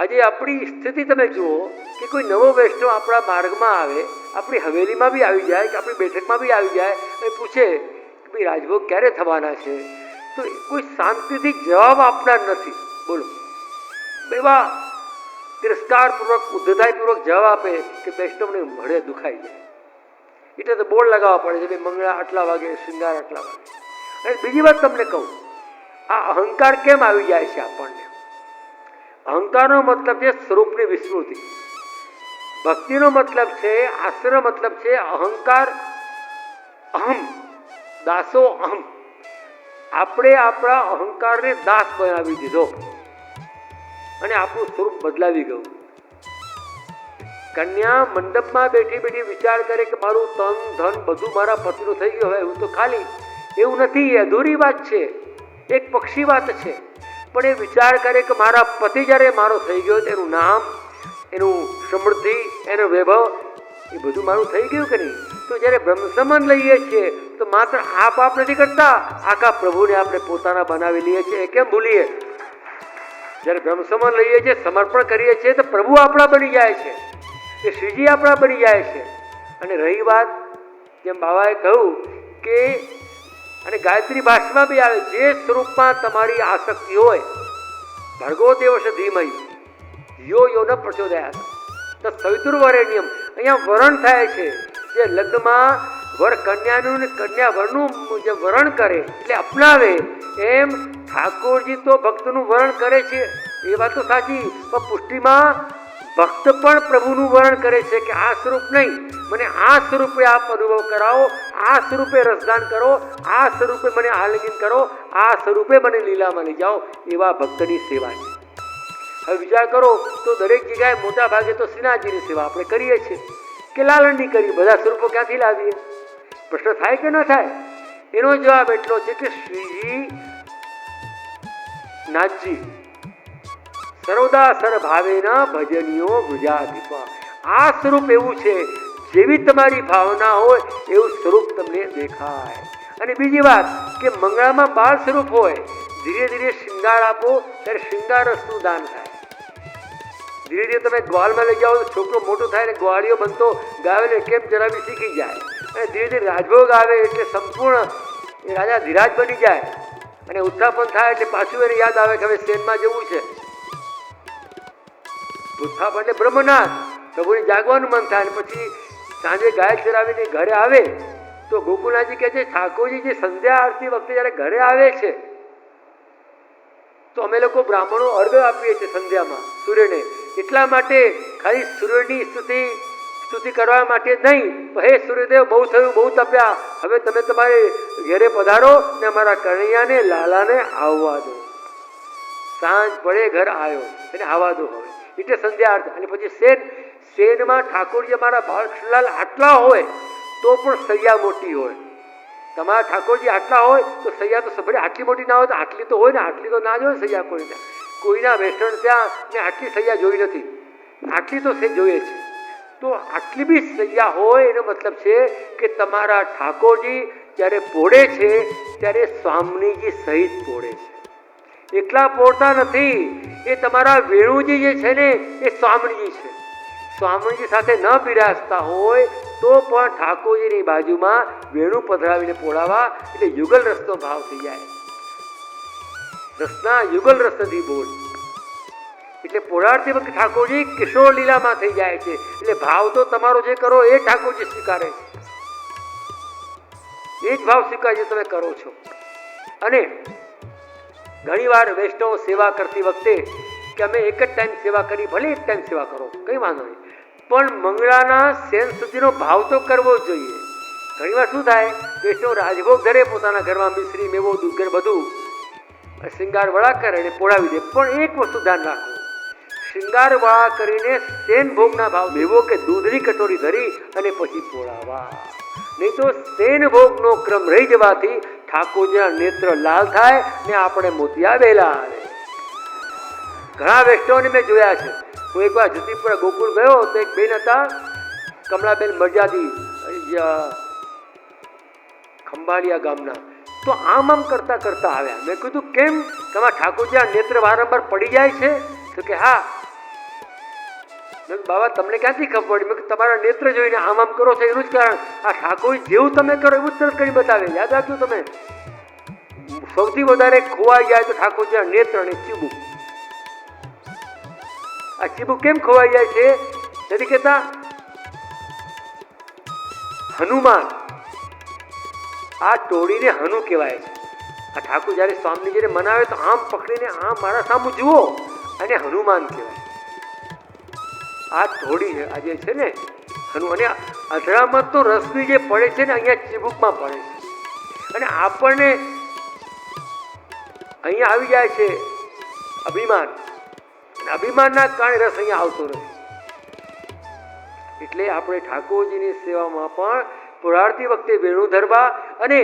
આજે આપણી સ્થિતિ તમે જુઓ કે કોઈ નવો વૈષ્ણવ આપણા માર્ગમાં આવે, આપણી હવેલીમાં બી આવી જાય કે આપણી બેઠકમાં બી આવી જાય અને પૂછે કે ભાઈ રાજભોગ ક્યારે થવાના છે, તો કોઈ શાંતિથી જવાબ આપનાર નથી. બોલો, એવા તિરસ્કારપૂર્વક ઉદ્ધતાઈપૂર્વક જવાબ આપે કે વૈષ્ણવને મળે દુખાઈ જાય. એટલે તો બોર્ડ લગાવવા પડે છે, ભાઈ મંગળા આટલા વાગે, શૃંગાર આટલા વાગે. અને બીજી વાત તમને કહું, આ અહંકાર કેમ આવી જાય છે આપણને? અહંકારનો મતલબ છે સ્વરૂપની વિસ્મૃતિ. ભક્તિનો મતલબ છે, આશ્રયનો મતલબ છે અહંકાર, અહમ, દાસો અહમ. આપણે આપણા અહંકારને દાસ બનાવી દીધો અને આપણું સ્વરૂપ બદલાવી ગયું. કન્યા મંડપમાં બેઠી બેઠી વિચાર કરે કે મારું તન ધન બધું મારા પતિનું થઈ ગયું, હવે હું તો ખાલી. એવું નથી, અધૂરી વાત છે, એક પક્ષી વાત છે. પણ એ વિચાર કરે કે મારા પતિ જ્યારે મારો થઈ ગયો, એનું નામ, એનું સમૃદ્ધિ, એનો વૈભવ, એ બધું મારું થઈ ગયું કે નહીં? તો જ્યારે બ્રહ્મસંબંધ લઈએ છીએ તો માત્ર આપ નથી કરતા, આખા પ્રભુને આપણે પોતાના બનાવી લઈએ છીએ. એ કેમ ભૂલીએ? જ્યારે બ્રહ્મસંબંધ લઈએ છીએ, સમર્પણ કરીએ છીએ તો પ્રભુ આપણા બની જાય છે, એ શ્રીજી આપણા બની જાય છે. અને રહી વાત, જેમ બાબાએ કહ્યું કે, અને ગાયત્રી ભાષામાં બી આવે, જે સ્વરૂપમાં તમારી આસક્તિ હોય, ભર્ગો દેવસ્ય ધીમહિ યો યો ન પ્રચોદયાત તત્સવિતુર્વરેણ્યમ. અહીંયા વરણ થાય છે, જે લગ્નમાં વર કન્યાનું ને કન્યા વરનું જે વરણ કરે એટલે અપનાવે, એમ ઠાકોરજી તો ભક્તનું વરણ કરે છે. એ વાત તો સાચી, પણ પુષ્ટિમાં ભક્ત પણ પ્રભુનું વર્ણન કરે છે કે આ સ્વરૂપ નહીં, મને આ સ્વરૂપે આપ અનુભવ કરાવો, આ સ્વરૂપે રસદાન કરો, આ સ્વરૂપે મને આલિંગન કરો, આ સ્વરૂપે મને લીલામાં લઈ જાઓ. એવા ભક્તની સેવા છે. હવે વિચાર કરો તો દરેક જગ્યાએ મોટા ભાગે તો શ્રીનાથજીની સેવા આપણે કરીએ છીએ કે લાલણની કરીએ, બધા સ્વરૂપો ક્યાંથી લાવીએ? પ્રશ્ન થાય કે ન થાય? એનો જવાબ એટલો છે કે શ્રીજી નાથજી સર્વદા સરભાવેના ભજનીયો વૃજાધિપ. આ સ્વરૂપ એવું છે, જેવી તમારી ભાવના હોય એવું સ્વરૂપ તમને દેખાય. અને બીજી વાત કે મંગળામાં બાળ સ્વરૂપ હોય, ધીરે ધીરે શૃંગાર આપો ત્યારે શૃંગાર રસનું દાન થાય. ધીરે ધીરે તમે ગ્વાલમાં લઈ જાઓ તો છોકરો મોટો થાય ને ગ્વાળીઓ બનતો ગાવે કેમ જરાવી શીખી જાય. અને ધીરે ધીરે રાજભોગ આવે એટલે સંપૂર્ણ એ રાજા ધીરાજ બની જાય. અને ઉત્થાપન થાય એટલે પાછું એને યાદ આવે કે હવે સેનમાં જવું છે. ઉત્થાપન એટલે બ્રહ્મનાથ, પ્રભુને જાગવાનું મન થાય. અને પછી સાંજે ગાય ચરાવીને ઘરે આવે તો ગોકુલનાથજી કહે છે, ઠાકોરજી જે સંધ્યા આરતી વખતે જ્યારે ઘરે આવે છે તો અમે લોકો બ્રાહ્મણો અર્ઘ આપીએ છીએ સંધ્યામાં સૂર્યને, એટલા માટે ખાલી સૂર્યની સ્તુતિ કરવા માટે નહીં, હે સૂર્યદેવ બહુ થયું, બહુ તપ્યા, હવે તમે તમારે ઘેરે પધારો ને અમારા કનૈયાને લાલાને આવવા દો. સાંજ પડે ઘર આવ્યો એને આવવા દો હવે, એટલે સંધ્યા આરતી. અને પછી શેનમાં ઠાકોરજી અમારા બાળકૃષ્ણલાલ આટલા હોય તો પણ સૈયા મોટી હોય. તમારા ઠાકોરજી આટલા હોય તો સૈયા તો સભરે આટલી મોટી ના હોય તો આટલી તો હોય ને, આટલી તો ના જ હોય સૈયા કોઈના વેસ્ટર્ન ત્યાં મેં આટલી સૈયા જોઈ નથી, આટલી તો જોઈએ છે. તો આટલી બી સૈયા હોય એનો મતલબ છે કે તમારા ઠાકોરજી જ્યારે પોળે છે ત્યારે સ્વામીજી સહિત પોળે છે. એકલા પોળતા નથી, એ તમારા વેણુજી જે છે ને એ સ્વામીજી છે. સ્વામીજી સાથે ન બિરાજતા હોય તો પણ ઠાકોરજીની બાજુમાં વેણું પધરાવીને પોળાવા, એટલે યુગલ રસનો ભાવ થઈ જાય. રસના યુગલ રસ નથી બોલ, એટલે પોળાડતી વખતે ઠાકોરજી કિશોર લીલામાં થઈ જાય છે. એટલે ભાવ તો તમારો જે કરો એ ઠાકોરજી સ્વીકારે છે, એ જ ભાવ સ્વીકારજો તમે કરો છો. અને ઘણીવાર વૈષ્ણવ સેવા કરતી વખતે કે અમે એક જ ટાઈમ સેવા કરી, ભલે એક ટાઈમ સેવા કરો કંઈ વાંધો નહીં, પણ મંગળાના સેન સુધીનો ભાવ તો કરવો જ જોઈએ. ઘણીવાર શું થાય, વૈષ્ણવ રાજભોગ ધરે પોતાના ઘરમાં, મિશ્રી, મેવો, દૂધ, બધું શૃંગાર વડા કરે અને પોળાવી દે. પણ એક વસ્તુ ધ્યાન રાખો, શૃંગાર વડા કરીને સેન ભોગના ભાવ મેવો કે દૂધની કટોરી ધરી અને પછી પોળાવા. નહીં તો સેન ભોગનો ક્રમ રહી જવાથી ઠાકોરજીના નેત્ર લાલ થાય ને આપણે મોતિયા વહેલા આવે. ઘણા વૈષ્ણવને મેં જોયા છે. હું એકવાર જતીપુરા ગોકુળ ગયો તો એક બેન હતા, કમલાબેન મરજાદી, ખંભાળિયા ગામના. તો આમ કરતા કરતા આવ્યા. મેં કીધું કેમ, તમારા ઠાકોરજીના નેત્ર વારંવાર પડી જાય છે? તો કે હા, બાબા તમને ક્યાંથી ખબર પડી? મેં કીધું તમારા નેત્ર જોઈને આમ આમ કરો છો એનું જ કારણ. આ ઠાકોર જેવું તમે કરો એવું જ તરત કરી બતાવે. યાદ રાખજો તમે, સૌથી વધારે ખોવાઈ જાય તો ઠાકોરજીના નેત્ર અને ચીબુક. આ ચીબુક કેમ ખોવાઈ જાય છે? નથી કહેતા હનુમાન, આ ટોળીને હનુ કહેવાય છે. આ ઠાકોર જ્યારે સ્વામીજીને મનાવે તો આમ પકડીને આમ મારા સામું જુઓ, અને હનુમાન કહેવાય. આ ટોળી આજે છે ને હનુ, અને અધરામત તો રસની જે પડે છે ને અહીંયા ચીબુકમાં પડે છે, અને આપણને અહીંયા આવી જાય છે અભિમાન, અને અભિમાનના કારણે રસ અહીંયા આવતો નથી. એટલે આપણે ઠાકોરજીની સેવામાં પણ પોળાડતી વખતે વેણુ ધરવા, અને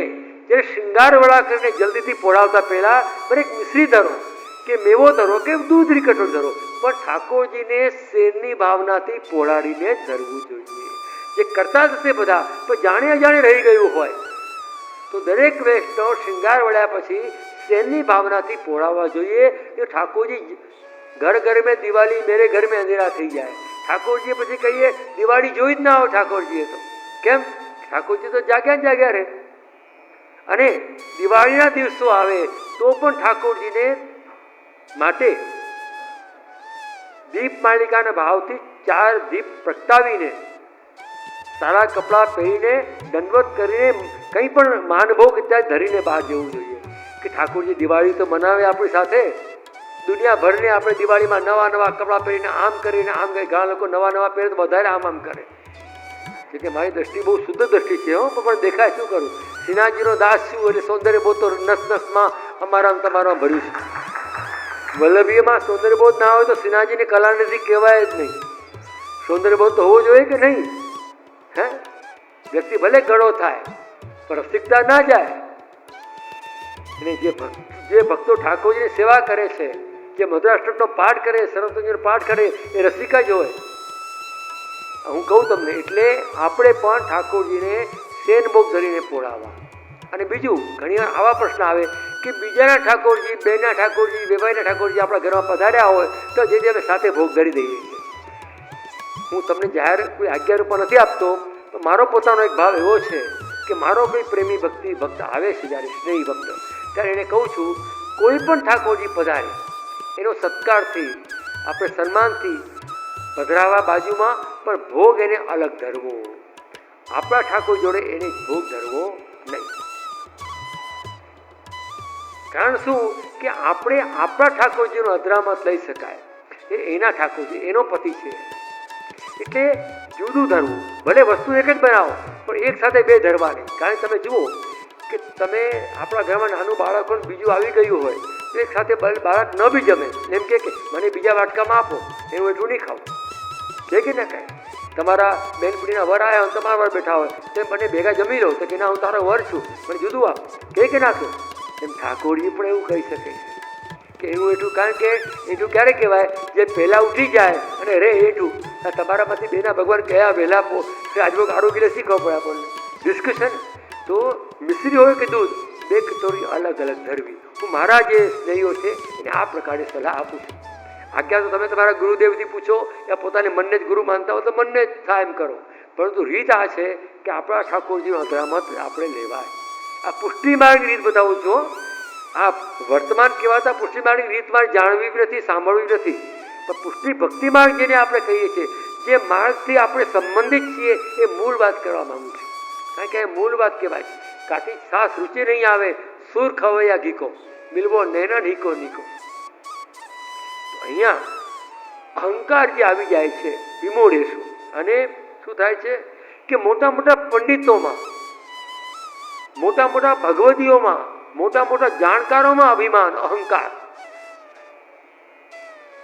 જ્યારે શૃંગારવડા કરીને જલ્દીથી પોળાવતા પહેલા પણ એક મિશ્રી ધરો કે મેવો ધરો કે દૂધની કટોર ધરો, પણ ઠાકોરજીને શેરની ભાવનાથી પોળાડીને જ ધરવું જોઈએ. જે કરતા હશે બધા પણ જાણે અજાણે રહી ગયું હોય તો દરેક વૈષ્ણવ શૃંગાર વળ્યા પછી શેરની ભાવનાથી પોળાવવા જોઈએ. કે ઠાકોરજી ઘર ઘર મેં દિવાળી મેરે ઘર મેં અંધેરા થઈ જાય. ઠાકોરજીએ પછી કહીએ દિવાળી જોઈ જ ના આવો ઠાકોરજીએ તો. કેમ? ઠાકોરજી તો જાગ્યા રહે, અને દિવાળીના દિવસો આવે તો પણ ઠાકોરજીને માટે દીપ માલિકાના ભાવથી 4 દીપ પ્રગટાવીને, સારા કપડાં પહેરીને, દંડવત કરીને, કંઈ પણ માનભોગ ત્યાં ધરીને બહાર જવું જોઈએ. કે ઠાકોરજી દિવાળી તો મનાવે આપણી સાથે. દુનિયાભરને આપણે દિવાળીમાં નવા નવા કપડાં પહેરીને આમ કરીને આમ કરે. ઘણા લોકો નવા નવા પહેરે તો વધારે આમ કરે. કે મારી દ્રષ્ટિ બહુ શુદ્ધ દ્રષ્ટિ છે, પણ દેખાય શું કરું? શ્રીનાથજીનો દાસ છું એટલે સૌંદર્ય બોધ તો નસ નસમાં અમારા તમારામાં ભર્યું છે. વલ્લભીયમાં સૌંદર્ય બોધ ના હોય તો શ્રીનાથજીની કલાનિધિ કહેવાય જ નહીં. સૌંદર્ય બોધ તો હોવો જોઈએ કે નહીં? હે, વ્યક્તિ ભલે ગળો થાય પણ રસિકતા ના જાય. અને જે ભક્તો ઠાકોરજીની સેવા કરે છે, જે મધુરાષ્ટકનો પાઠ કરે, સરસ્વતીનો પાઠ કરે, એ રસિકા જ હોય. હું કહું તમને, એટલે આપણે પણ ઠાકોરજીને શેનભોગ ધરીને પોળાવવા. અને બીજું, ઘણી વાર આવા પ્રશ્ન આવે કે બીજાના ઠાકોરજી, બેના ઠાકોરજી, વેવાઈના ઠાકોરજી આપણા ઘરમાં પધાર્યા હોય તો જે અમે સાથે ભોગ ધરી દઈએ છીએ. હું તમને જાહેર કોઈ આજ્ઞા રૂપમાં નથી આપતો, તો મારો પોતાનો એક ભાવ એવો છે કે મારો કોઈ પ્રેમી ભક્ત આવે છે, જ્યારે સ્નેહી ભક્ત, ત્યારે એને કહું છું કોઈ પણ ઠાકોરજી પધારે એનો સત્કારથી, આપણે સન્માનથી પધરાવા બાજુમાં, પણ ભોગ એને અલગ ધરવો. આપણા ઠાકોર જોડે એને ભોગ ધરવો નહીં. કારણ શું? કે આપણે આપણા ઠાકોરજીનો અધરામત લઈ શકાય, એ એના ઠાકોરજી, એનો પતિ છે. એટલે જુદું ધરવું. ભલે વસ્તુ એક જ બનાવો પણ એક સાથે બે ધરવા નહીં. કારણ તમે જુઓ કે તમે આપણા ઘરમાં નાનું બાળક હોય, બીજું આવી ગયું હોય તો એક સાથે બાળક ન બી જમે, એમ કે મને બીજા વાટકામાં આપો, એવું એટલું નહીં ખાવું. કે ના કહે? તમારા બેનપણીના વર આવ્યા હોય, તમારા વર બેઠા હોય તો મને ભેગા જમી લો, તો કે ના હું તારો વર છું, મને જુદું આપ. કે ના કહે? એમ ઠાકોરજી પણ એવું કહી શકે કે એવું એટલું. કારણ કે એટલું ક્યારે કહેવાય? જે પહેલાં ઉઠી જાય અને રે એટલું. તમારામાંથી બેના ભગવાન કયા વહેલા આજુ આરોગ્ય શીખવા પડે આપણને. ડિસ્કશન તો મિશ્રી હોય કે દૂધ, બે કટોરી અલગ અલગ ધરવી. હું મારા જે સ્નેહીઓ છે એને આ પ્રકારે સલાહ આપું છું. આજ્ઞા તો તમે તમારા ગુરુદેવથી પૂછો, યા પોતાને મનને જ ગુરુ માનતા હો તો મનને જ થાય એમ કરો. પરંતુ રીત આ છે કે આપણા ઠાકોરજીનો અધરામત આપણે લેવાય. આ પુષ્ટિ માર્ગની રીત બતાવું છું. આ વર્તમાન કહેવાતા પુષ્ટિ માર્ગની રીત મારે જાણવી નથી, સાંભળવી નથી. પણ પુષ્ટિ ભક્તિ માર્ગ જેને આપણે કહીએ છીએ, જે માર્ગથી આપણે સંબંધિત છીએ, એ મૂળ વાત કરવા માંગુ છું. કારણ કે એ મૂળ વાત કહેવાય છે. કાઠી સાસ રૂચિ નહીં આવે, સુર ખવૈયા ઘીકો, મિલવો નૈના નીકો નીકો. અહીંયા અહંકાર જે આવી જાય છે, વિમોડેશું. અને શું થાય છે કે મોટા મોટા પંડિતોમાં, મોટા મોટા ભગવતીઓમાં, મોટા મોટા જાણકારોમાં અભિમાન, અહંકાર.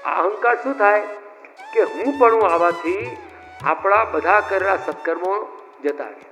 આ અહંકાર શું થાય કે હું પણ આવવાથી આપણા બધા કરેલા સત્કર્મો જતા રહે.